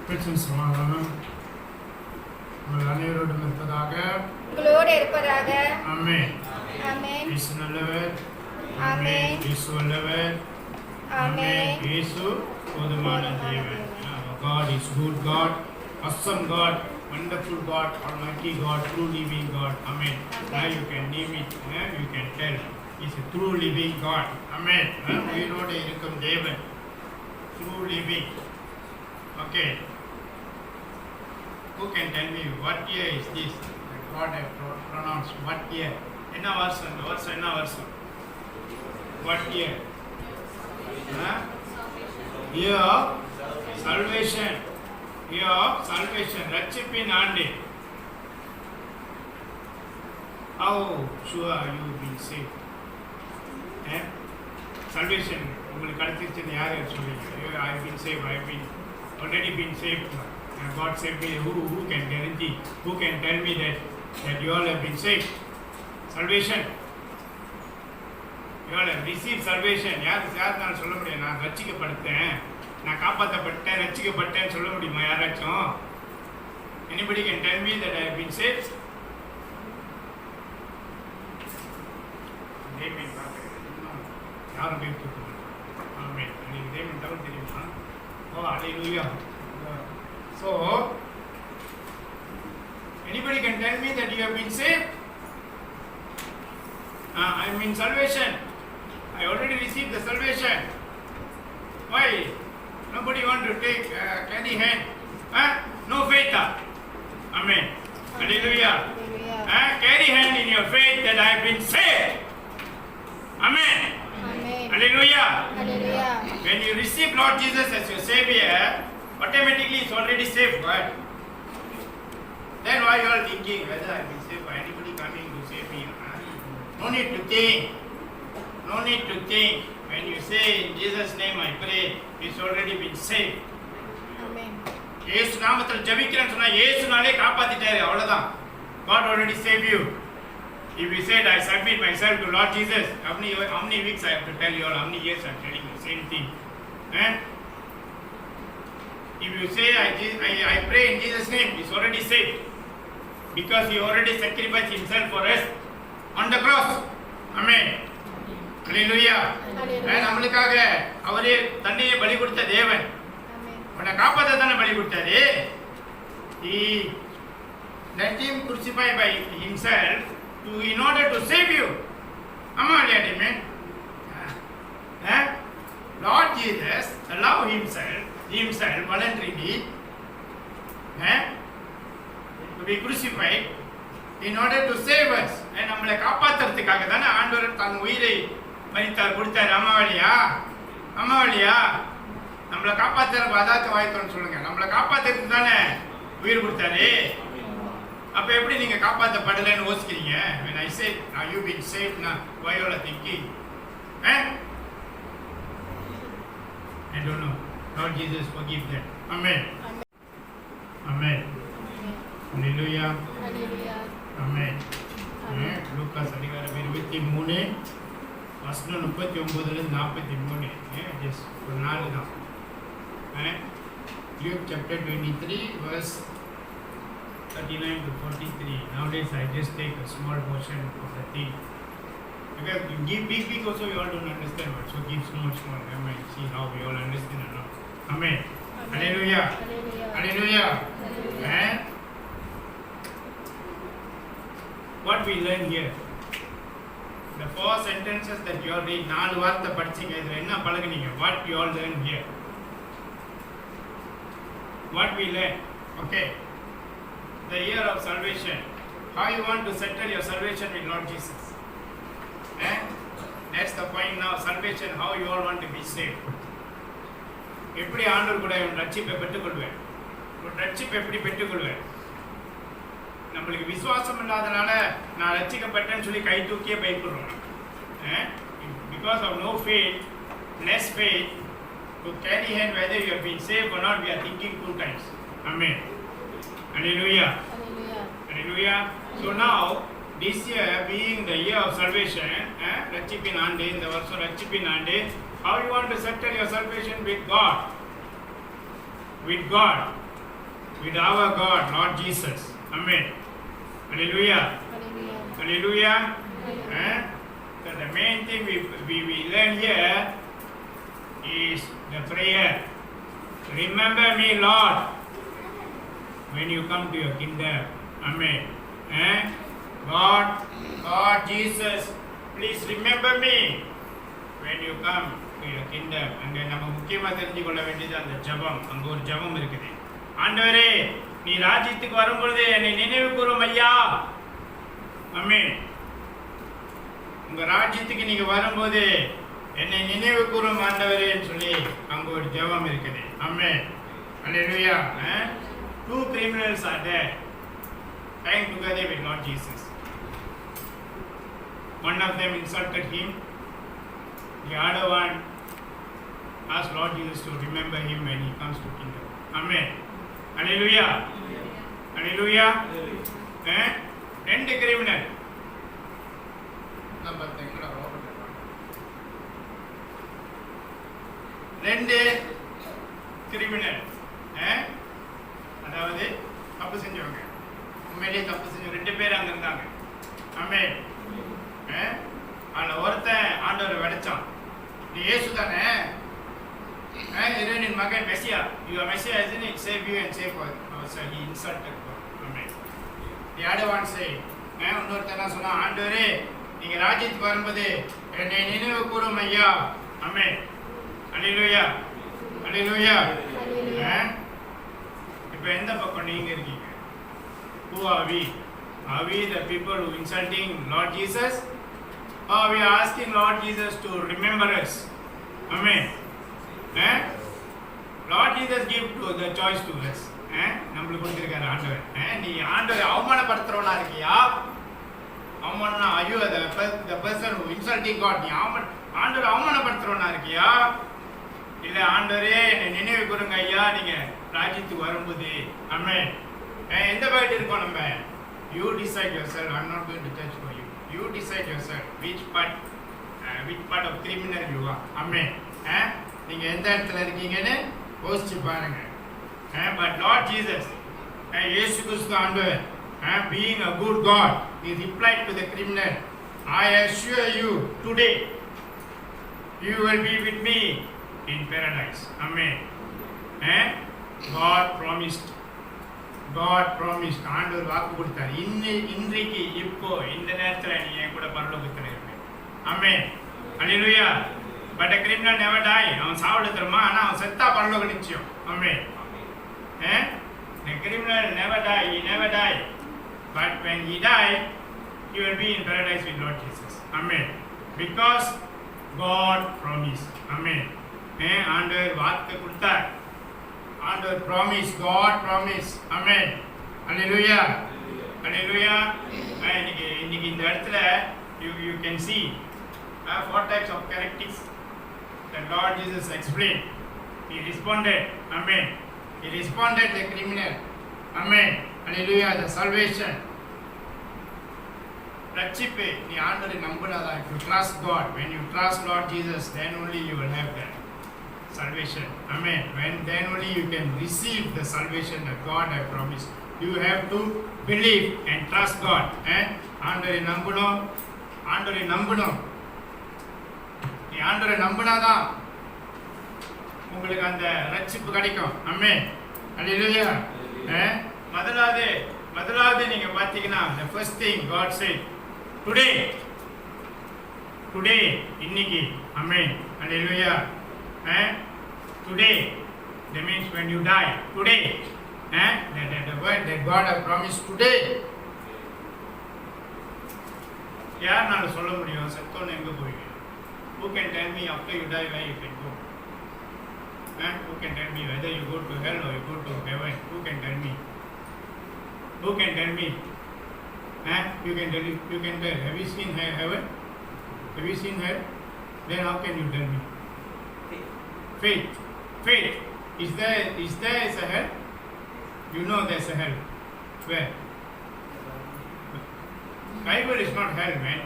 கிறிஸ்துவின் சமாதானம் உங்கள் அனைவரோடும் இருப்பதாக. உங்களோடு இருப்பதாக. ஆமென். ஆமென். இயேசு நல்லவர். ஆமென். இயேசு வல்லவர். ஆமென். இயேசு போதுமான தேவன். God is good God, awesome God, wonderful God, almighty God, true living God. Amen. Now you can name it, you can tell. He's a true living God. Amen. உயிரோடு இருக்கும் தேவன். True living. Okay. Who can tell me what year is this? God have pronounced what year? என்ன வருஷம்? இந்த வருஷம் என்ன வருஷம்? What year? Year of salvation. Year of salvation. ரட்சிப்பின் ஆண்டு. How sure are you being saved? Salvation உங்களுக்கு கிடைச்சிருச்சுன்னு யார் சொல்லுவீங்க? I have been saved. I have been already been saved. And God saved me. Who can guarantee? Who can tell me that you all have been saved? Salvation. You all have received salvation. யாருனாலும் சொல்ல முடியும் நான் ரட்சிக்கப்பட்டேன், நான் காப்பாற்றப்பட்டேன், ரட்சிக்கப்பட்டேன்னு சொல்ல முடியுமா யாராச்சும்? Anybody can tell me that I have been saved? தேவன் யாரும் பேர் தூக்க மாட்டாங்க. ஆமென். நீங்கள் தேவன் தவிர தெரியுமா? ஓ ஹல்லேலூயா. So, anybody can tell me that you have been saved? I am in salvation. I already received the salvation. Why? Nobody want to take carry hand? No faith. Amen. Hallelujah. Carry hand in your faith that I have been saved. Amen. Amen. Hallelujah. Hallelujah. When you receive Lord Jesus as your Savior, automatically it's already saved, right? Then why you are thinking whether I will be saved by anybody coming to save me? No need to think. No need to think. When you say in Jesus' name I pray, it's already been saved. Amen. இயேசு நாமத்தில் ஜெபிக்கிறேன்னு சொன்னா இயேசுனாலே காப்பாத்திட்டாரு, அவ்வளவுதான். God already saved you. If you said I submit myself to Lord Jesus, how many weeks I have to tell you all? How many years I am telling you the same thing? If you say I pray in Jesus' name, it's already saved. Because He already sacrificed Himself for us on the cross. Amen. Hallelujah. நம்மளுக்காக அவரே தன்னையே பலி கொடுத்த தேவன். உன்னை காப்பாற்ற தானே பலி கொடுத்தாரு. He let Him crucify by Himself in order to save you. ஆமா இல்லையா? Amen. Lord Jesus allowed Himself voluntarily to be crucified in order to save us. நம்மளை காப்பாற்றுறதுக்காக தானே ஆண்டவர் தன் உயிரை மரித்தார், கொடுத்தாரு. அம்மாவளியா நம்மளை காப்பாற்றுற அதாச்சும் வாய்த்தோன்னு சொல்லுங்க. நம்மளை காப்பாற்றுறதுக்கு தானே உயிர் கொடுத்தாரு. அப்ப எப்படி நீங்க காப்பாற்றப்படலைன்னு யோசிக்கிறீங்க? when I say are you been saved now, why you are thinking? I don't know. Lord Jesus forgive them. Amen. Amen. Hallelujah. Hallelujah. Amen. Lucas அதிகாரம் 23 வசனம் 39 43. ஜஸ்ட் ஒரு நாலு தான். Luke chapter 23 verse 39 to 43. Nowadays I just take a small portion of the thing. Because you give big also we all don't understand what. So give small. I might see how we all understand or not. Amen. Hallelujah. Hallelujah. What we learn here? The four sentences that you all read, நாலு வார்த்தை படிச்சீங்க. இதுல என்ன பழகுனீங்க? What you all learn here? What we learn? Okay. The year of salvation. How you want to settle your salvation with Lord Jesus? That's the point now. Salvation. How you all want to be saved? எப்படி ஆண்டவர் கூட ரட்சிப்பை பெற்றுக்கொள்வேன்? ஒரு ரட்சிப்பை எப்படி பெற்றுக்கொள்வேன்? நம்மளுக்கு விசுவாசம் இல்லாதனால நான் ரட்சிக்கப்பட்டேன்னு சொல்லி கை தூக்கியே பயப்படுறோம். Because of no faith, less faith, to carry hand whether you have been saved or not, we are thinking two times. Amen. Hallelujah. Hallelujah. So now, this year being the year of salvation, ரட்சிப்பின் ஆண்டு, இந்த வருஷம் ரட்சிப்பின் ஆண்டு, how you want to settle your salvation with God? With God. with our God, Lord Jesus. Amen. Hallelujah. Hallelujah. Hallelujah. So the main thing we learn here is the prayer. Remember me, Lord, when you come to your kingdom. Amen. God, Jesus, please remember me when you come to your kingdom. அங்கே நம்ம முக்கியமாக தெரிஞ்சு கொள்ள வேண்டியது அந்த ஜபம். அங்கே ஒரு ஜபம் இருக்குது. ஆண்டவரே, நீ ராஜ்யத்துக்கு வரும்பொழுது என்னை நினைவு கூறும் ஐயா. ஆமென். உங்க ராஜ்யத்துக்கு நீங்க வரும்போது என்னை நினைவு கூறும் ஆண்டவரேன்னு சொல்லி அங்க ஒரு ஜெபம் இருக்குது. ஆமென். ஹalleluya. Two criminals are there dying together with Lord Jesus. One of them insulted him. The other one asked Lord Jesus to remember him when he comes to kingdom. Amen. Hallelujah. Hallelujah. ரெண்டு criminal ரெண்டு criminal, அதாவது தப்பு செஞ்சவங்க, உண்மையிலேயே தப்பு செஞ்ச ரெண்டு பேர் அங்க இருந்தாங்க. ஆமென். அதில் ஒருத்தன் ஆண்டவரை விடைச்சான். நீ இயேசு தானே, இறைவனின் மகன் மெசியா, you are Messiah, isn't it? Save you and save us. So he insulted God. Amen. The other one say, இன்னொருத்தன் சொன்னா, ஆண்டவரே நீங்க ராஜ்யத்துக்கு வரும்போது என்னை நினைவு கூறும் ஐயா. ஆமென். ஹalleluya. ஹalleluya. இப்போ எந்த பக்கம் நீங்க இருக்கீங்க? Who are we? Are we the people who insulting Lord Jesus? Or we are asking Lord Jesus to remember us? Amen. Lord Jesus give to the choice to us. நம்மளுக்கு கொடுத்திருக்காரு ஆண்டவர். நீ ஆண்டவரை அவமானப்படுத்துறவனா இருக்கியா? அவமானனா ஐயோ the person who insulting God, நீ ஆண்டவரை அவமானப்படுத்துறவனா இருக்கியா? இல்ல ஆண்டவரே என்னை நினைவு கூறுங்க ஐயா நீங்க ராஜ்யத்துக்கு வரும்போது. ஆமென். எந்த பக்கத்துல இருக்கோம் நம்ம? You decide yourself. I'm not going to judge for you. You decide yourself which part of criminal you are. Amen. நீங்க எந்த இடத்துல இருக்கீங்கன்னு யோசிச்சு பாருங்க. But Lord Jesus, இயேசு கிறிஸ்து ஆண்டவர், being a good God, he replied to the criminal, I assure you today you will be with me in paradise. Amen. God promised. ஆண்டவர் வாக்கு கொடுத்தார். இன்றைக்கு இப்போ இந்த நேரத்தில் நீ என் கூட பரலோகத்தில் இருப்பேன். Amen. Hallelujah. But a criminal never die. அவன் சாவல தருமா, ஆனா அவன் செத்தா பரலோகம் நிச்சயம். Amen. The criminal never die. He never die. But when he die, he will be in paradise with Lord Jesus. Amen. Because God promised. Amen. ஆண்டவர் வாக்கு கொடுத்தார். ஆண்டவர் promise, God promise. Amen. Hallelujah. Hallelujah. இன்னைக்கு இந்த இடத்துல you can see four types of characteristics that Lord Jesus explained. He responded. Amen. He responded the criminal. Amen. Hallelujah. The salvation. ரட்சிப்பு நீ ஆண்டவரை நம்பினாதான். If you trust God, when you trust Lord Jesus, then only you will have that salvation. Amen. Then only you can receive the salvation that God has promised. You have to believe and trust God. ஆண்டவரை நம்பணும். நீ ஆண்டவரை நம்பினாதான் உங்களுக்கு அந்த ரட்சிப்பு கிடைக்கும். ஆமென். ஹalleluya. முதலாவது நீங்க பாத்தீங்கன்னா the first thing God said today இன்னைக்கு. ஆமென். ஹalleluya. Today that means when you die today. The word that God has promised today. யாருனால சொல்ல முடியும் செத்தோன்னு எங்க போவீங்க? Who can tell me after you die where you can go? Who can tell me whether you go to hell or you go to heaven? Who can tell me? You can tell. Have you seen heaven? Have you seen hell? Then how can you tell me? Faith. Is there a hell? You know there's a hell. Where? Bible is not hell, man.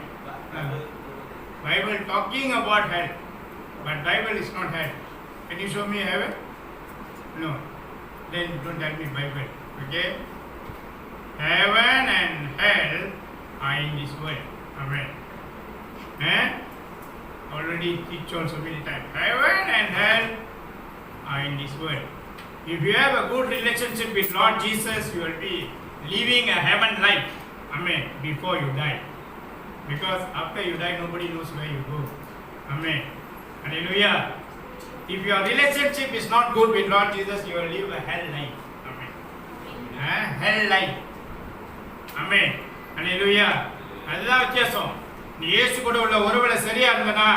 Bible talking about hell, but Bible is not hell. Can you show me heaven? No. then don't tell me Bible. Okay? Heaven and hell are in this world. Amen. Already teach also many times. Heaven and hell are in this world. If you have a good relationship with Lord Jesus, you will be living a heaven life. Amen. Before you die. Because after you die, nobody knows where you go. Amen. Hallelujah. If your relationship is not good with Lord Jesus, you will live a hell life. Amen. Hell life. Amen. Hallelujah. அதுதான் வித்தியாசம். நீ இயேசு கூட உள்ள உறவுல சரியா இருந்தனா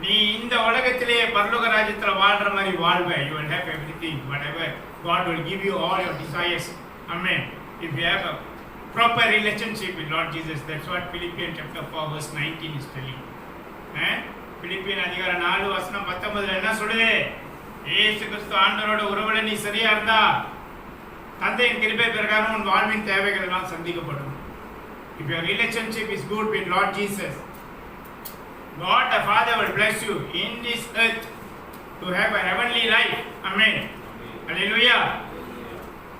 நீ இந்த உலகத்திலே பரலோக ராஜ்யத்துல வாழ்ற மாதிரி வாழ்வ. You will have everything, whatever. God will give you all your desires. Amen. If you have a proper relationship with Lord Jesus, that's what Philippians chapter 4 verse 19 is telling. Philippian அதிகாரம் 4 வசனம் 19 என்ன சொல்லுது? இயேசு கிறிஸ்து ஆண்டவரோட உறவுல நீ சரியா இருந்தா தந்தையின் கிருபை பிரகாரம் உன் வாழ்வின் தேவைகள் எல்லாம் சந்திக்கப்படும். If your relationship is good with Lord Jesus, God the Father will bless you in this earth to have a heavenly life. Amen. Hallelujah.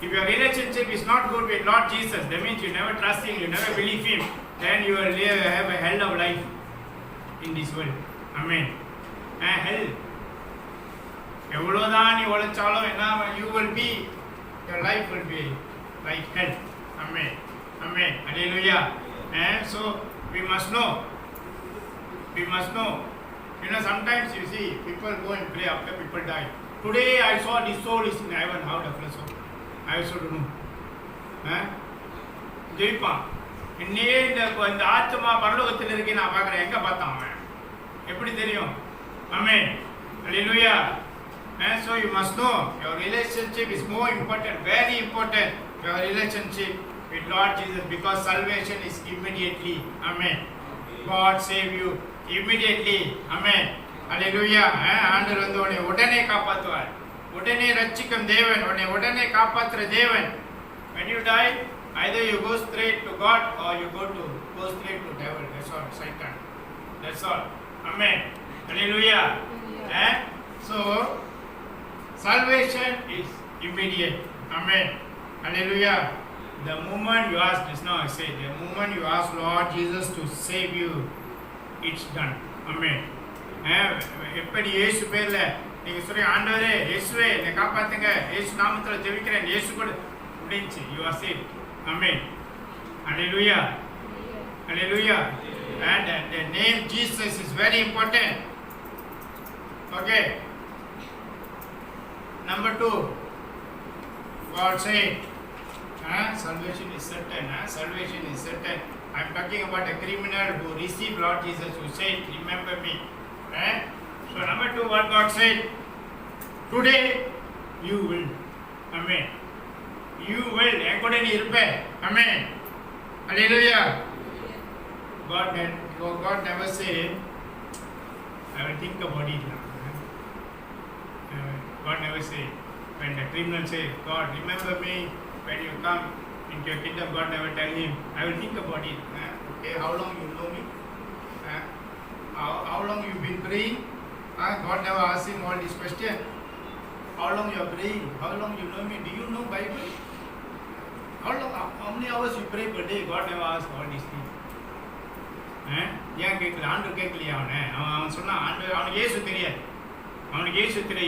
If your relationship is not good with Lord Jesus, that means you never trust Him, you never believe Him, then you will have a hell of life in this world. Amen. Hell. எவ்வளவுதான் நீ உழைச்சாலும் என்ன, you will be, your life will be like hell. Amen. Amen. Hallelujah. So we must know. We must know. You know, sometimes you see people go and pray after people die. Today I saw this soul is in heaven. How the flesh soul? I also don't know. ஜெயிப்பான். இன்னையே இந்த ஆத்மா பரலோகத்தில் இருக்கு நான் பார்க்குறேன். எங்கே பார்த்தான் அவன்? எப்படி தெரியும்? Amen. Hallelujah. So you must know your relationship is more important, very important. Your relationship with Lord Jesus, because salvation is immediately. Amen. God save you immediately. Amen. Hallelujah. ஆண்டவர் வந்து உன்னை உடனே காப்பாற்றுவார். உடனே ரட்சிக்கும் தேவன், உன்னை உடனே காப்பாற்றுற தேவன். When you die, either you go straight to God or you go straight to devil. That's all. Satan. That's all. Amen. Hallelujah. So salvation is immediate. Amen. Hallelujah. The moment you ask, just now I said, the moment you ask Lord Jesus to save you, it's done. Amen. எப்படி இயேசு பேர்ல நீங்க சொல்லி ஆண்டவரே இயேசுவே என்னை காப்பாத்துங்க, இயேசு நாமத்துல ஜெபிக்கிறேன், இயேசு கூட முடிஞ்சு, you are saved. Amen. Hallelujah. Hallelujah. And the name Jesus is very important. Okay. Number 2, God said, salvation is certain. Salvation is certain. I am talking about a criminal who received Lord Jesus, who said, remember me. So number 2, what God said, today you will. Amen. You will. என்கூட நீ இருப்ப. Amen. Hallelujah. God never said, I will think about it. God never said, when the criminal said, God remember me when you come into your kingdom, God never tell him, I will think about it. Okay, how long you know me? How long you been praying? God never asked him all these questions. How long you are praying? How long you know me? Do you know Bible? How many hours you pray per day? God never asked all these things. ஏன் கேட்கல? ஆண்டவர் கேட்கலையா? அவன் சொன்னான், ஆண்டவர் அவனுக்கு இயேசு தெரியாது.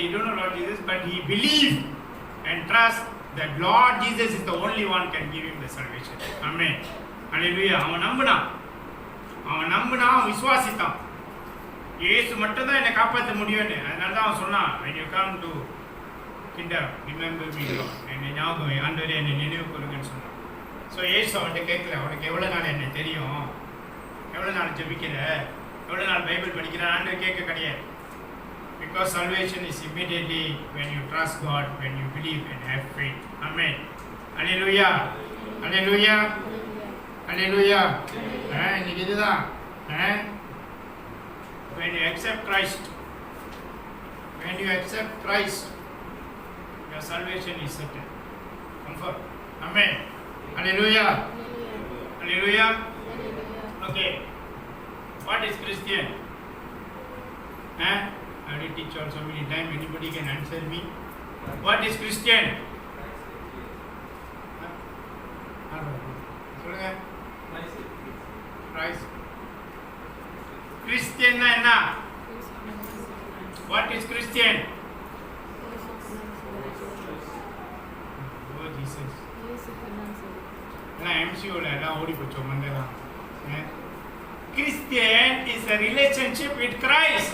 You don't know Lord Jesus, but he believed and trust that Lord Jesus is the only one can give him the salvation. Amen. Hallelujah. அவன் நம்பினான், அவன் விசுவாசித்தான், இயேசு மட்டும் தான் என்னை காப்பாற்ற முடியும்னு. அதனால தான் அவன் சொன்னான், when you come to kingdom, remember me Lord. என்னை ஞாபகம், ஆண்டவரே என்னை நினைவு கொள்ளுங்கன்னு சொன்னான். ஸோ இயேசு அவன்கிட்ட கேட்கல, அவனுக்கு எவ்வளோ நாள் என்னை தெரியும், எவ்வளோ நாள் ஜெபிக்கிற, எவ்வளோ நாள் பைபிள் படிக்கிற, ஆண்டவர் கேட்க கிடையாது. Because salvation is immediately when you trust God, when you believe and have faith. Amen. Hallelujah. Hallelujah. Hallelujah. இன்னைக்கு இதுதான். When you accept Christ, your salvation is certain. Comfort. Amen. Hallelujah. Hallelujah. Okay. What is Christian? I already teach you so many times. Anybody can answer me. What is Christian? கிறிஸ்டியன்னா என்ன? What is Christian? Oh Jesus. எல்லாம் MCOல எல்லாம் ஓடி போச்சோம் மண்டலாம். Christian is a relationship with Christ.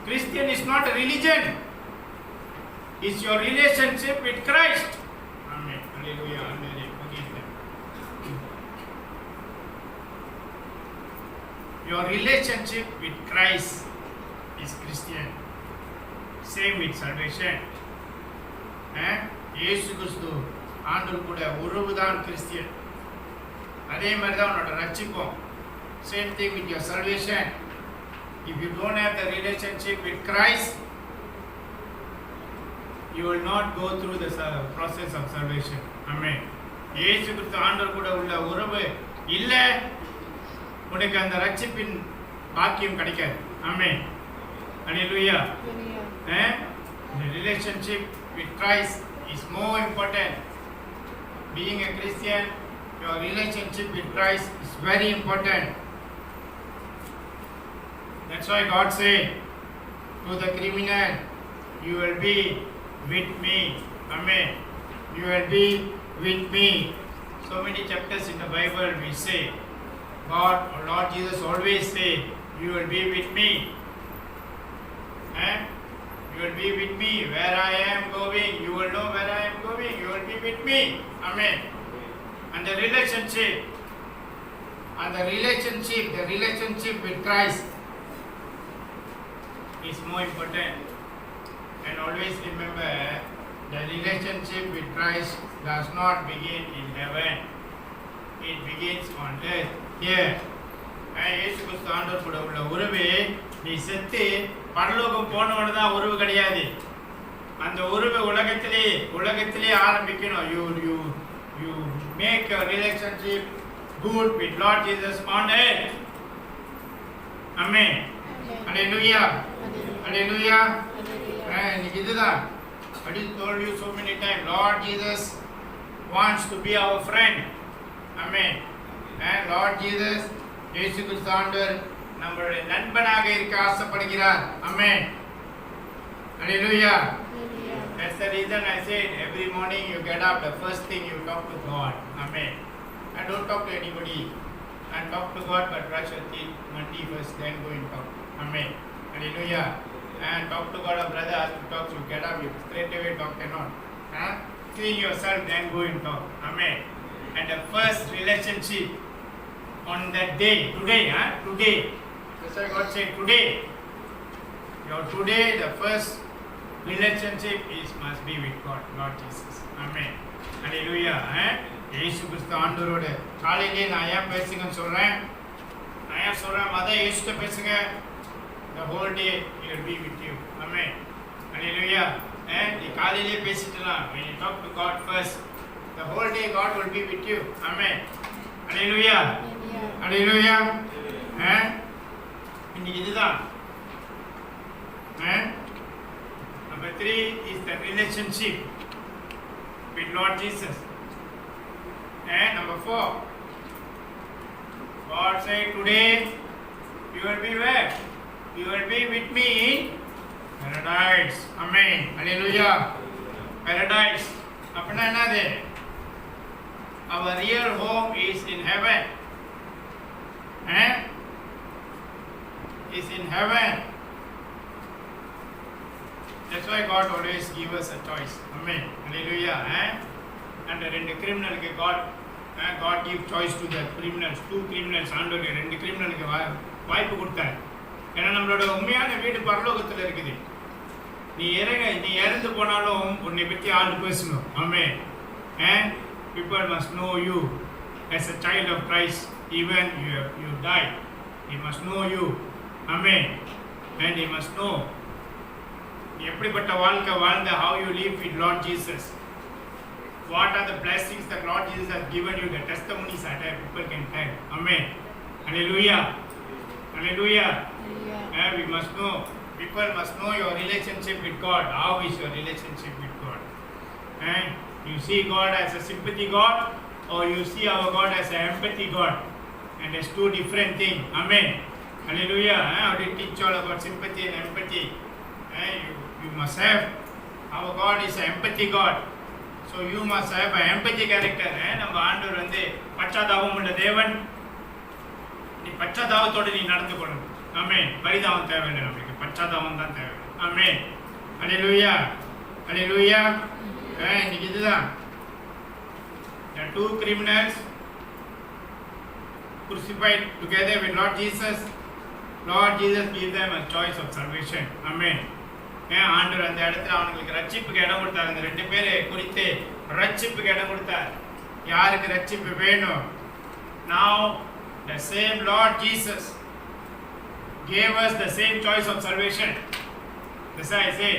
Christian is not a religion. It's your relationship with Christ. Amen. Hallelujah. Hallelujah. Forgive them. Your relationship with Christ is Christian. Same with salvation. இயேசு கிறிஸ்து ஆண்டவர் கூட உறவுதான் Christian. அதே மாதிரி தான் உன்னோட ரட்சிப்போம். Same thing with your salvation. If you don't have the relationship with Christ, you will not go through the process of salvation. Amen. இயேசு கிறிஸ்து ஆண்டவர் கூட உள்ள உறவு இல்ல, உனக்கு அந்த ரட்சிப்பின் பாக்கியம் கிடைக்காது. ஆமென். ஹalleluya. The relationship with Christ is more important. Being a Christian, your relationship with Christ is very important. That's why God said to the criminal, you will be with me. Amen. You will be with me. So many chapters in the Bible we say, God or Lord Jesus always say, you will be with me. You will be with me. Where I am going, you will know where I am going. You will be with me. Amen. And the relationship with Christ is more important. And always remember, the relationship with Christ does not begin in heaven. It begins on earth, here. இயேசு கிறிஸ்து ஆண்டவர் கூட உள்ள உறவு, நீ செத்து பரலோகம் போனவன தான் உறவு கிடையாது. அந்த உறவு உலகத்திலே ஆரம்பிக்கணும். You make your relationship good with Lord Jesus on earth. Amen. Hallelujah. Hallelujah. இன்னைக்கு இதுதான். I told you so many times, Lord Jesus wants to be our friend. Amen. And Lord Jesus, இயேசு கிறிஸ்து ஆண்டவர் நம்மளுடைய நண்பனாக இருக்க ஆசைப்படுகிறார். Amen. Hallelujah. That's the reason I said every morning you get up, the first thing you talk to God. Amen. And don't talk to anybody. And talk to God, but brush your teeth, Monday first, then go and talk. Amen. Hallelujah. And talk to God, a brother has to talk, you get up, you straight away talk cannot. Clean yourself, then go and talk. Amen. And the first relationship on that day, today. That's why God said today. Today, the first relationship must be with God, Lord Jesus. Amen. Hallelujah. இயேசு கிறிஸ்து ஆண்டவரோட காலையிலே நான் ஏன் பேசுங்கன்னு சொல்றேன், மத இயேசுட்ட பேசுங்க. The whole day he will be with you. Amen. Hallelujah. நீ காலையிலே பேசிட்டலாம். When you talk to God first, the whole day God will be with you. Amen. Hallelujah. Hallelujah. இன்னைக்கு இதுதான். Number 3 is the relationship with Lord Jesus. And number 4, God said today you will be where? You will be with me in paradise. Amen. Hallelujah. Paradise. அப்படின்னா என்னது? Our real home is in heaven. Is in heaven. That's why God always gives us a choice. Amen. Hallelujah. And the criminalக்கு God give choice to the criminals. 2 criminals. ஆண்டவர் 2 criminalக்கு வாய்ப்பு கொடுத்தார். ஏன்னா நம்மளோட உண்மையான வீடு பரலோகத்தில் இருக்குது. நீ இறந்து போனாலும் உன்னை பற்றி ஆள் பேசணும். Amen. And people must know you as a child of Christ. Even you die, he must know you. Amen. And he must know எப்படிப்பட்ட வாழ்க்கை வாழ்ந்த, how you live with Lord Jesus. What are the blessings that Lord Jesus has given you, the testimonies that people can tell. Amen. Hallelujah. Hallelujah. We must know, people must know your relationship with God. How is your relationship with God? You see God as a sympathy God, or you see our God as an empathy God, and it's 2 different things. Amen. Hallelujah. How did teach all about sympathy and empathy? You must have. Our God is an empathy God. So you must have an empathy character. நம்ம ஆண்டவர் வந்து பச்சாதாபம் உள்ள தேவன். நீ பச்சாதாபத்தோடு நீ நடந்து கொள்ளணும். ஆமென். பரிதாபம் தேவையில்லை நமக்கு. பச்சாதாபம் தான் தேவை. ஆமென். Hallelujah. Hallelujah. இன்னைக்கு இதுதான். The two criminals crucified together with Lord Jesus. Lord Jesus gave them a choice of salvation. Amen. ஆண்டவர் அந்த இடத்துல அவங்களுக்கு ரட்சிப்புக்கு இடம் கொடுத்தார். அந்த ரெண்டு பேரை குறித்து ரட்சிப்புக்கு இடம் கொடுத்தார். யாருக்கு ரட்சிப்பு வேணும்? Now the same Lord Jesus gave us the same choice of salvation. This I say,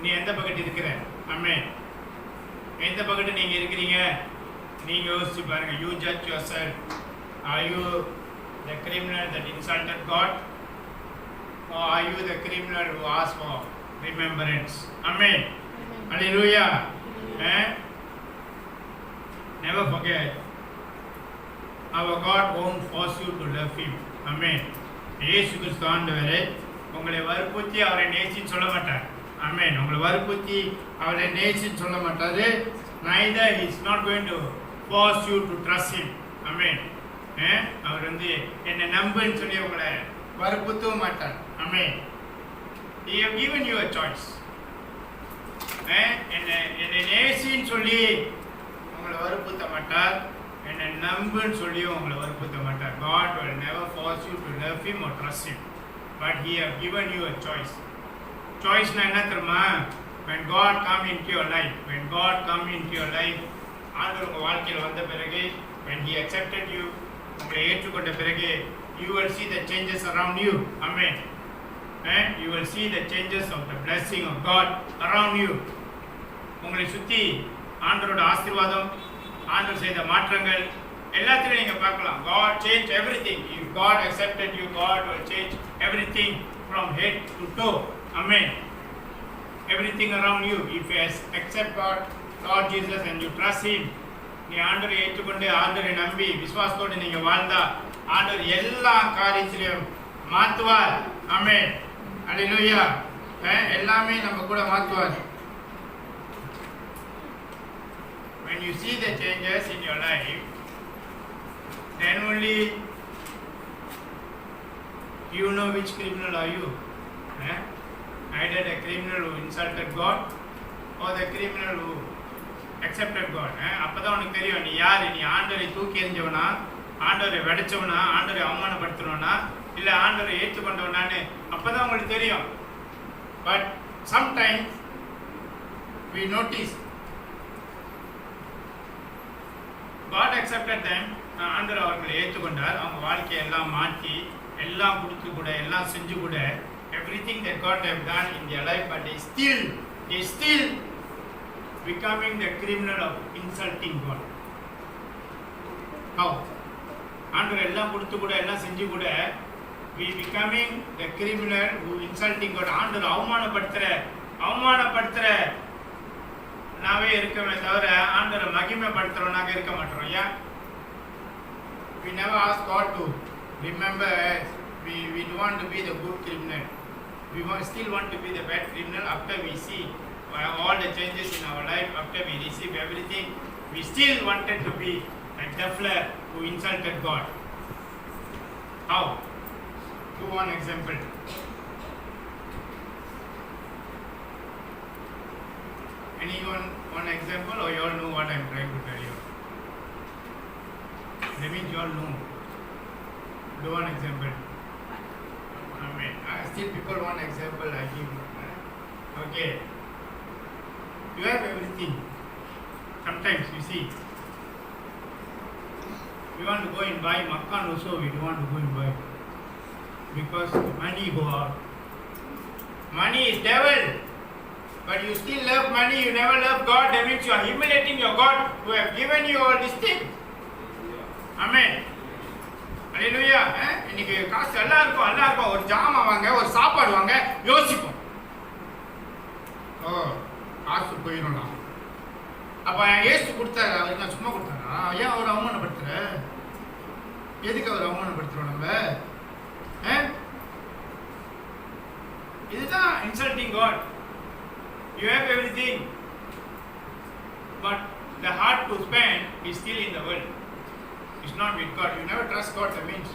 நீ எந்த பக்கத்து இருக்கிற? Amen. எந்த பக்கத்து நீங்க இருக்கிறீங்க? நீங்க யோசிச்சு பாருங்க. You judge yourself. Are you the criminal that insulted God? Or are you the criminal who asked for remembrance? Amen. Hallelujah. Never forget, our God won't force you to love Him. Amen. இயேசு கிறிஸ்து ஆண்டவரே உங்களை வற்புறுத்தி அவரை நேசின்னு சொல்ல மாட்டார். ஆமென். உங்களை வற்புறுத்தி அவரை நேசின்னு சொல்ல மாட்டாரு. Neither he is not going to force you to trust Him. Amen. அவர் வந்து என்னை நம்புன்னு சொல்லி உங்களை வற்புறுத்தவும் மாட்டார். Amen. He have given you a choice. என்னை நேசின்னு சொல்லி உங்களை வற்புறுத்த மாட்டார். என்னை நம்புன்னு சொல்லி உங்களை வற்புறுத்த மாட்டார். God will never force you to love Him or trust Him. But He have given you a choice. Choice-னா என்ன தெரியுமா? When God come into your life, when God come into your life, ஆண்டவர் உங்கள் வாழ்க்கையில் வந்த பிறகு, when He accepted you, உங்களை ஏற்றுக்கொண்ட பிறகு, you will see the changes around you. Amen. You will see the changes of the blessing of God around you. உங்களை சுற்றி ஆண்டவரோட ஆசீர்வாதம், ஆண்டவர் செய்த மாற்றங்கள் எல்லாத்திலையும் நீங்கள் பார்க்கலாம். God changed everything. If God accepted you, God will change everything from head to toe. Amen. Everything around you. If you accept God, Lord Jesus, and you trust Him, நீ ஆண்டவரை ஏற்றுக்கொண்டு ஆண்டவரை நம்பி விசுவாசத்தோடு நீங்க வாழ்ந்தா ஆண்டவர் எல்லா காரியத்திலையும் மாற்றுவார். ஆமென். ஹல்லேலூயா. எல்லாமே நம்ம கூட மாற்றுவார். When you see the changes in your life, then only you know which criminal are you. Either the criminal who insulted God or the criminal who accepted God. அப்பதான் உனக்கு தெரியும் நீ யாரு. நீ ஆண்டவரை தூக்கி எறிஞ்சவனா, ஆண்டவரை வெடைச்சவனா, ஆண்டவரை அவமானப்படுத்துறவனா, இல்லை ஆண்டவரை ஏற்றுக்கொண்டவனான்னு அப்பதான் உங்களுக்கு தெரியும். But sometimes we notice God accepted them. ஆண்டவர் அவர்களை ஏற்றுக்கொண்டார். அவங்க வாழ்க்கையை எல்லாம் மாற்றி எல்லாம் கொடுத்து கூட எல்லாம் செஞ்சு கூட everything that God have done in their life, but they still becoming the criminal of insulting God. How? ஆண்டவர் எல்லாம் கொடுத்து கூட எல்லாம் செஞ்சு கூட we becoming the criminal who insulting God. ஆண்டவர் அவமானப்படுத்துற நாவே இருக்கவே தவிர ஆண்டவரை மகிமைப்படுத்துறவனாக இருக்க மாட்டோம். ஏன்? We never ask God to remember us. We don't want to be the good criminal. We still want to be the bad criminal. After we see all the changes in our life, after we receive everything, we still wanted to be like Defler who insulted God. How? Give one example. Anyone one example, or you all know what I am trying to tell you? That means you all know. Do one example. Amen. Still people want example I give. Okay. You have everything. Sometimes you see, we want to go and buy makan also, we don't want to go and buy. Because money go out. Money is devil. But you still love money, you never love God. That means you are humiliating your God who have given you all these things. Amen. Hallelujah. இன்னைக்கு காசு எல்லாம் இருக்கும். ஒரு ஜாமா வாங்க, ஒரு சாப்பாடு வாங்க, யோசிப்போம். காசு போயிடும்னா அப்ப ஏசு கொடுத்தாரு. அவருக்கு நான் சும்மா கொடுத்தாரா? ஏன் அவர் அவமானப்படுத்துற? எதுக்கு அவர் அவமானப்படுத்துறோம் நம்ம? இதுதான் insulting God. You have everything, but the heart to spend is still in the world. It's not with God. You never trust God. That means,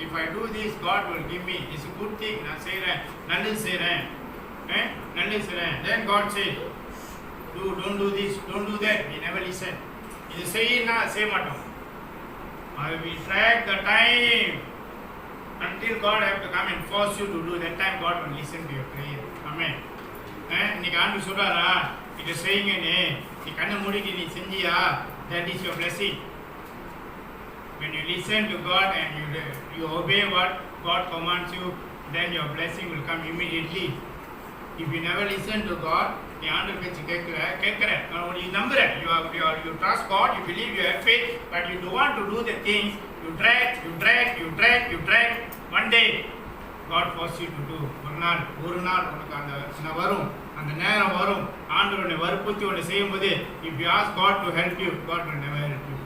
if I do this, God will give me. It's a good thing. நான் செய்றேன், நல்லது செய்றேன், நல்லது செய்றேன். Then God says, don't do this, don't do that. We never listen. இது செய்யினா செய்ய மாட்டோம். We track the time until God have to come and force you to do. That time God will listen to your prayer. Amen. இன்னைக்கு ஆண்டு சொல்றாரா, இதை செய்யுங்கன்னு, நீ கண்ணை மூடிட்டு நீ செஞ்சியா, that is your blessing. When you listen to God and you obey what God commands you, then your blessing will come immediately. If you never listen to God, நீ ஆண்டு பேச்சு கேட்கிற, you நம்புற, you trust God, you believe, you have faith, but you don't want to do the things, you drag. One day, God forces you to do. ஒரு நாள் உனக்கு அந்த வரும், அந்த நேரம் வரும், ஆண்டவருடைய வற்புறுத்தி ஒன்று செய்யும்போது, if you ask God to help you, God will never help you.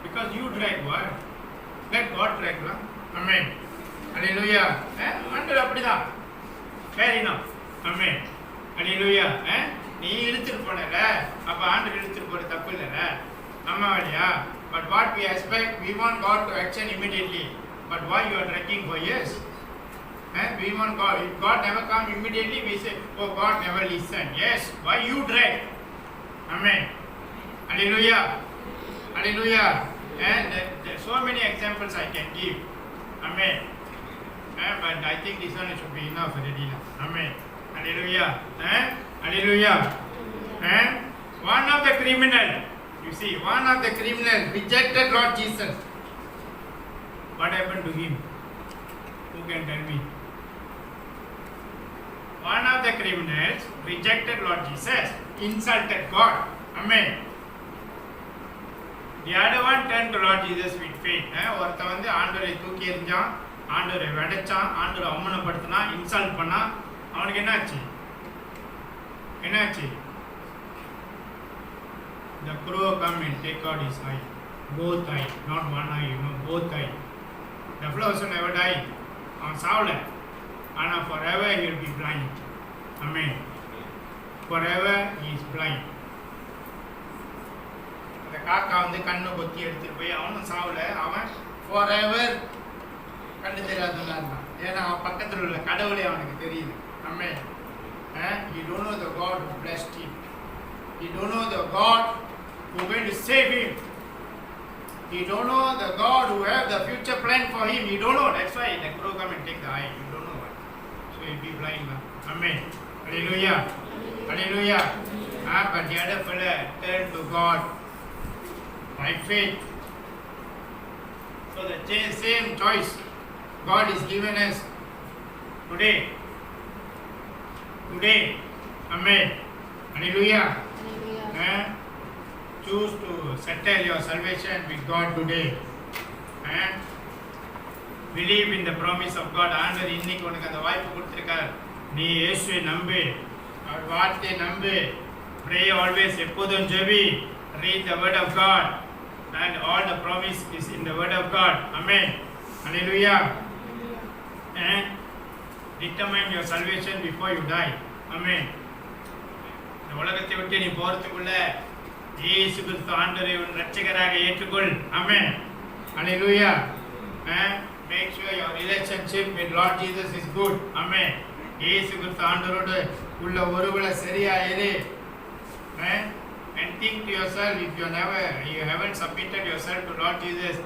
Because you drag what? Let God drag. Amen. Hallelujah. ஆண்டவர் அப்படிதான். Fair enough. Amen. Hallelujah. நீ இழுத்துட்டு போனல, அப்ப ஆண்டவர் இழுத்துட்டு போற தப்பு இல்லைல்ல, அம்மா வழியா? But what we expect, we want God to action immediately. But why you are dragging for years? We want God. If God never come immediately, we say, oh, God never listen. Yes. Why you drag? Amen. Hallelujah. Hallelujah. And there are so many examples I can give. Amen. But I think this one should be enough already. Amen. Hallelujah. Hallelujah. One of the criminal, you see, one of the criminals rejected Lord Jesus. What happened to him? Who can tell me? One of the criminals rejected Lord Jesus, insulted God. Amen. The other one turned to Lord Jesus with faith. ஒருத்தன் வந்து ஆண்டவரை தூக்கி எறிஞ்சான், ஆண்டவரை வெடைச்சான், ஆண்டவரை அவமானப்படுத்தினா, insult பண்ணா, அவனுக்கு என்னாச்சு? The crow come and take out his eye, both eye, not one eye, both eye. The fellow never die. அவன் சாவல, ஆனால் forever he will be blind. Amen. Forever he is blind. அந்த காக்கா வந்து கண்ணை கொத்தி எடுத்துட்டு போய் அவனும் சாவல, அவன் forever கண்ணு தெரியாதுன்னா இருந்தான். ஏன்னா அவன் பக்கத்தில் உள்ள கடவுளே அவனுக்கு தெரியுது. Amen. You don't know the God who blessed him. You don't know the God who is going to save him. You don't know the God who have the future plan for him. You don't know. That's why the crow come and take the eye. You don't know what. So you'll be blind now. Amen. Hallelujah. Hallelujah. But the other fellow turned to God by faith. So the same choice God is given us today. Amen. Hallelujah. Choose to settle your salvation with God today. Believe in the promise of God. ஆண்டவர் இன்னைக்கு உனக்கு அந்த வாய்ப்பு கொடுத்திருக்கார். நீ இயேசுவை நம்பு, அவர் வார்த்தையை நம்பு, pray always, எப்போதும் JP, read the word of God, and all the promise is in the word of God. Amen. Hallelujah. Determine your salvation before you die. Amen. இந்த உலகத்தை விட்டு நீ போறதுக்குள்ள இயேசு கிறிஸ்து ஆண்டவரை உன் இரட்சகராக ஏற்றுக்கொள். Amen. Hallelujah. Make sure your relationship with Lord Jesus is good. Amen. இயேசு கிறிஸ்து ஆண்டவரோடு உள்ள உறவுல சரியா இரு. And think to yourself, if you haven't submitted yourself to Lord Jesus,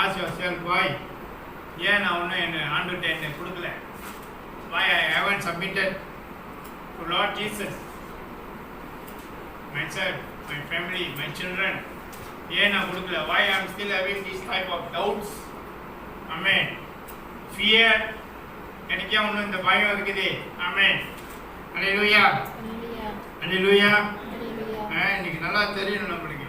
ask yourself why. ஏன் நான் ஒன்றும் என்ன ஆண்டவர்கிட்ட என்ன கொடுக்கல? Why I haven't submitted to Lord Jesus? Myself, my family, my children. ஏன் நான் கொடுக்கல? Why I am still having this type of doubts? Amen. Fear. எனக்கே ஒன்றும் இந்த பயம் இருக்குது. Amen. Hallelujah. Hallelujah. இன்னைக்கு நல்லா தெரியணும் நம்மளுக்கு.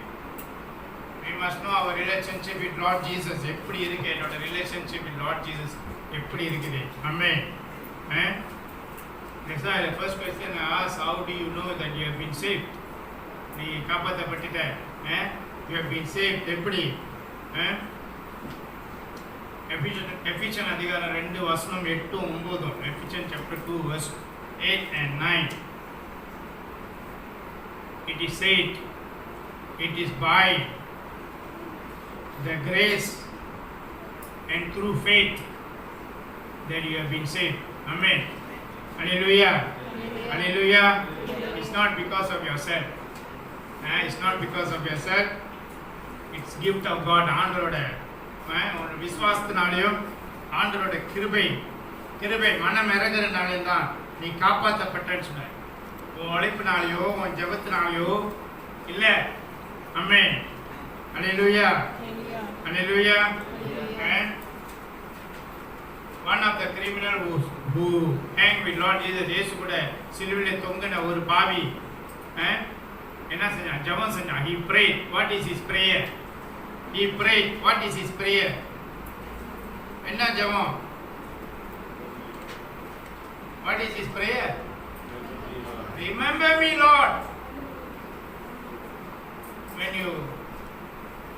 We must know our relationship with Lord Jesus. எப்படி இருக்கு என்னோட relationship with Lord Jesus? எப்படி இருக்குது? Amen. That's why the first question I asked, how do you know that you have been saved? நீ காப்பாற்றப்பட்டுட்ட. You have been saved. எப்படி? எஃபிஷியன் அதிகாரம் 2 வசனம் 8 9. எஃபிஷியன் chapter 2 verse 8 and 9. It is said, it is by the grace and through faith that you have been saved. Amen. Hallelujah. Hallelujah. It's not because of yourself. It's not because of yourself. It's gift of God. ஆண்டவரோட உன் விசுவாசத்தினாலேயும் ஆண்டவரோட கிருபை மனம் இறங்குறதுனாலே தான் நீ காப்பாற்றப்பட்டன்னு சொன்ன. உன் உழைப்பினாலேயோ உன் ஜெபத்தினாலேயோ இல்லை. ஆமென். ஹல்லேலூயா. ஹல்லேலூயா. One of the criminal who hanged with Lord Jesus, இயேசு கூட சிலுவையில் தொங்கின ஒரு பாவி என்ன செஞ்சான்? ஜெபம் செஞ்சான். He prayed. What is his prayer? He prayed. What is his prayer? என்ன ஜெபம்? What is his prayer? Remember me, Lord, when you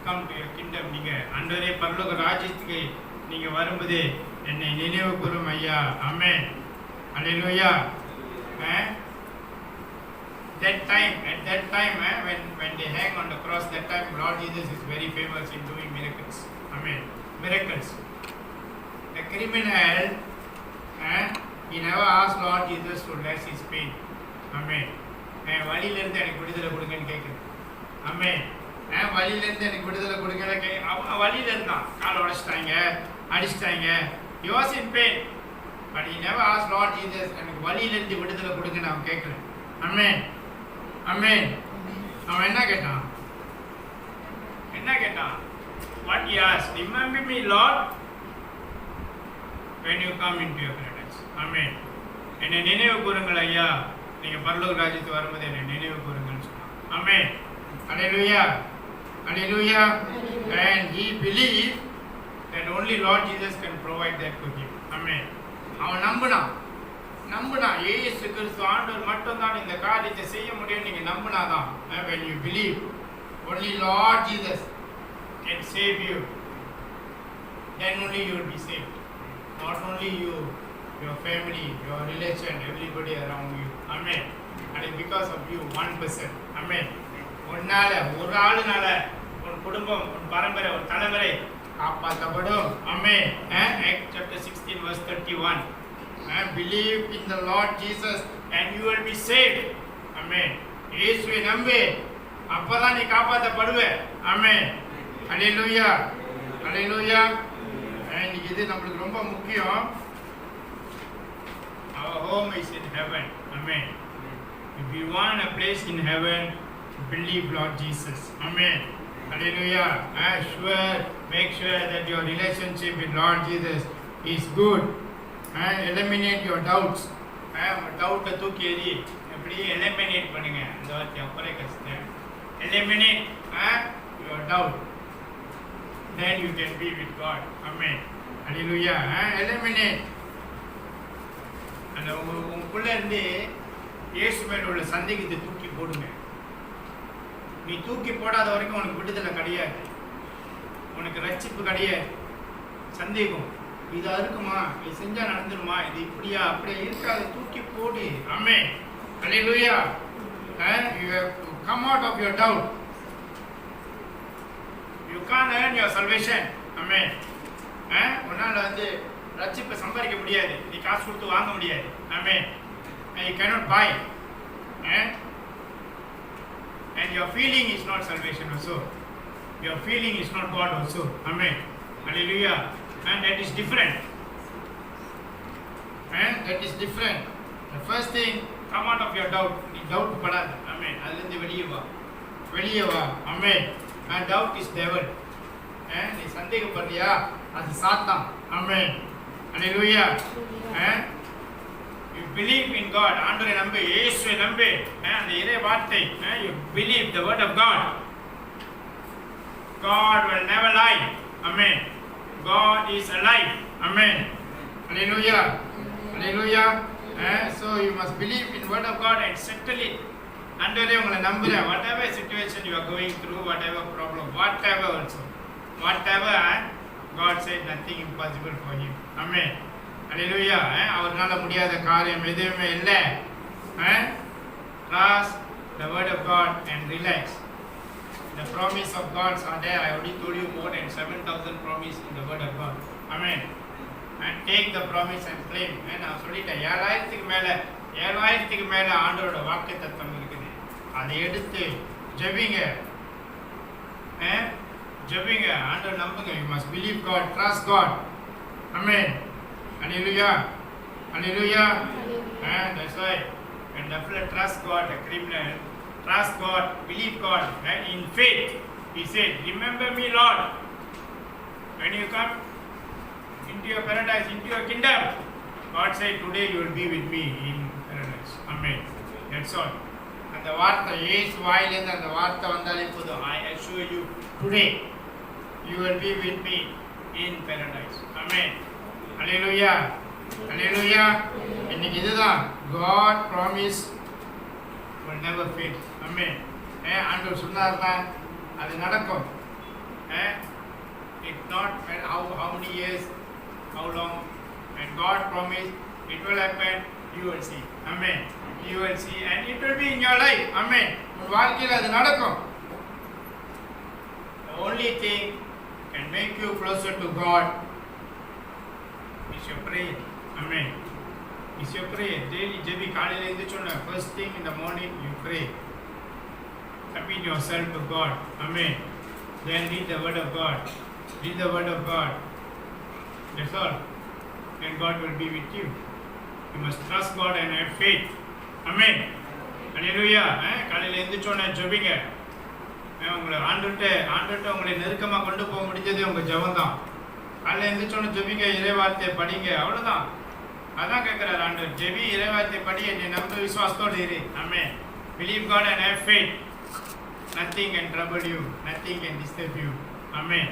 come to your kingdom. நீங்க ஆண்டவரே பரலோக ராஜ்யத்துக்கு நீங்க வரும்போது என்னை நினைவு கூரும் ஐயா. ஆமென். ஹல்லேலூயா. At that time when they hang on the cross, that time Lord Jesus is very famous in doing miracles. Amen. Miracles. The criminal, he never asked Lord Jesus to bless his pain. Amen. வலியிலிருந்து எனக்கு விடுதலை கொடுங்கன்னு கேட்குது. ஆமென். வலியிலிருந்து எனக்கு விடுதலை கொடுங்கன்னு அவன் வலியில இருந்தான். கால் உடைச்சிட்டாங்க, அடிச்சிட்டாங்க. He was in pain, but he never asked Lord Jesus, எனக்கு வலியிலிருந்து விடுதலை கொடுங்கன்னு அவன் கேட்கல. ஆமென். ஆமென். அவன் என்ன கேட்டான்? What he asked? Remember me, Lord, when you come into your presence. ஆமென். என்னை நினைவு கூறுங்கள் ஐயா, நீங்க பரலோக ராஜ்யத்துக்கு வரும்போது என்னை நினைவு கூறுங்கன்னு சொன்னான். ஆமென். ஹல்லேலூயா. ஹல்லேலூயா. And he believed that only Lord Jesus can provide that to him. Amen. அவன் நம்பினான். இயேசு கிறிஸ்து ஆண்டவர் மட்டும் தான் இந்த காரியத்தை செய்ய முடியும். நீங்க நம்பினாதான். When you believe only Lord Jesus can save you, then only you will be saved. Not only you, your family, your relation, everybody around you. Amen. And it's because of you, one person. Amen. உன்னால ஒரு ஆளுனால உன் குடும்பம், உன் பரம்பரை, உன் தலைமுறை காப்பாற்றப்படும். ஆமென். Acts chapter 16 verse 31. Believe in the Lord Jesus and you will be saved. Amen. இயேசுவை நம்பு, அப்பதான் நீ காப்பாற்றப்படுவ. ஆமென். ஹல்லேலூயா. ஹல்லேலூயா. இன்னைக்கு இது நம்மளுக்கு ரொம்ப முக்கியம். Our home is in heaven. Amen. If you want a place in heaven, believe Lord Jesus. Amen. Hallelujah. Make sure that your relationship with Lord Jesus is good. Eliminate your doubts. Doubt தூக்கி எறி. அப்படியே eliminate பண்ணுங்க. இந்த வார்த்தை அப்பறே கஷ்டம். Eliminate your doubt. Then you can be with God. Amen. Hallelujah. Eliminate. அந்த உங்களுக்குள்ள இருந்து இயேசு மேல உள்ள சந்தேகத்தை தூக்கி போடுங்க. நீ தூக்கி போடாத வரைக்கும் உனக்கு விடுதலை கிடையாது, உனக்கு ரட்சிப்பு கிடையாது. சந்தேகம், இதா இருக்குமா, இது செஞ்சா நடந்துருமா, இது இப்படியா அப்படியே இருக்காது, தூக்கி போடு. ஆமென். ஹல்லேலூயா. You have to come out of your doubt. You can't earn your salvation. ஆமென். உன்னால ரட்சிப்பை சம்பாதிக்க முடியாது, நீ காசு கொடுத்து வாங்க முடியாது. ஆமென். You cannot buy. And your feeling is not salvation also. Your feeling is not God also. Amen. Hallelujah. And that is different. That is different. The first thing, come out of your doubt. நீ doubt படாத. Amen. அதிலிருந்து வெளியே வா. Amen. And doubt is devil. நீ சந்தேகப்படுறியா, அது சாத்தான். Amen. Hallelujah. You believe in God. ஆண்டவரை நம்பு, இயேசுவை நம்பு. அந்த இறை வார்த்தை, you believe the word of God. God will never lie. Amen. God is alive. Amen. Hallelujah. Hallelujah. So you must believe in word of God and settle it. ஆண்டவரே உங்களை நம்புறேன். Whatever situation you are going through, whatever problem, whatever God said nothing impossible for him. Amen. Hallelujah. அவர்னால முடியாத காரியம் எதுவுமே இல்லை. Trust the word of God and relax. The promise of God are there. I already told you more than 7,000 promise in the word of God. Amen. And take the promise and claim. நான் சொல்லிட்டேன் 7,000க்கு மேல ஆண்டவரோட வாக்குத்தத்தம் இருக்குது. அதை எடுத்து ஜெபிங்க. ஜெபிங்க. ஆண்டவர் நம்புங்க. You must believe God, trust God. Amen. Hallelujah. Hallelujah. That's why when the fellow trust God, the criminal trust God, believe God, and in faith he said, remember me, Lord, when you come into your paradise, into your kingdom. God said, today you will be with me in paradise. Amen. That's all. அந்த வார்த்தை இயேசு வாயிலிருந்து அந்த வார்த்தை வந்தாலே போதும். I assure you, today you will be with me in paradise. Amen. Hallelujah. Hallelujah. இன்னைக்கு இதுதான் God promise will never fail. Amen. ஆண்டவர் சொன்னார்னா அது நடக்கும். It's not how many years, how long. When God promised, it will happen. You will see. Amen. You will see, and it will be in your life. Amen. உன் வாழ்க்கையில் அது நடக்கும். The only thing can make you closer to God is your prayer. Amen. Is your prayer. Daily ஜெபி. காலையில் எழுந்திருச்சோன்னா first thing in the morning you pray. Commit yourself to God. Amen. Then read the word of God. Read the word of God. That's all. Then God will be with you. You must trust God and have faith. Amen. Hallelujah. காலையில் எழுந்திருச்சோன்னா ஜெபிங்க. உங்களை ஆண்டுகிட்ட உங்களை நெருக்கமாக கொண்டு போக முடிஞ்சது உங்கள் ஜெபம் தான். காலையில் எழுந்திருச்சோன்னு ஜெபிங்க, இறைவார்த்தையை படிங்க, அவ்வளோதான். அதான் கேட்குறாரு ஆண்டவர். ஜெபி, இறைவார்த்தையை படி, என்னை நம்ப விசுவாசத்தோடு இரு. Amen. Believe God and have faith. Nothing can trouble you. Nothing can disturb you. Amen.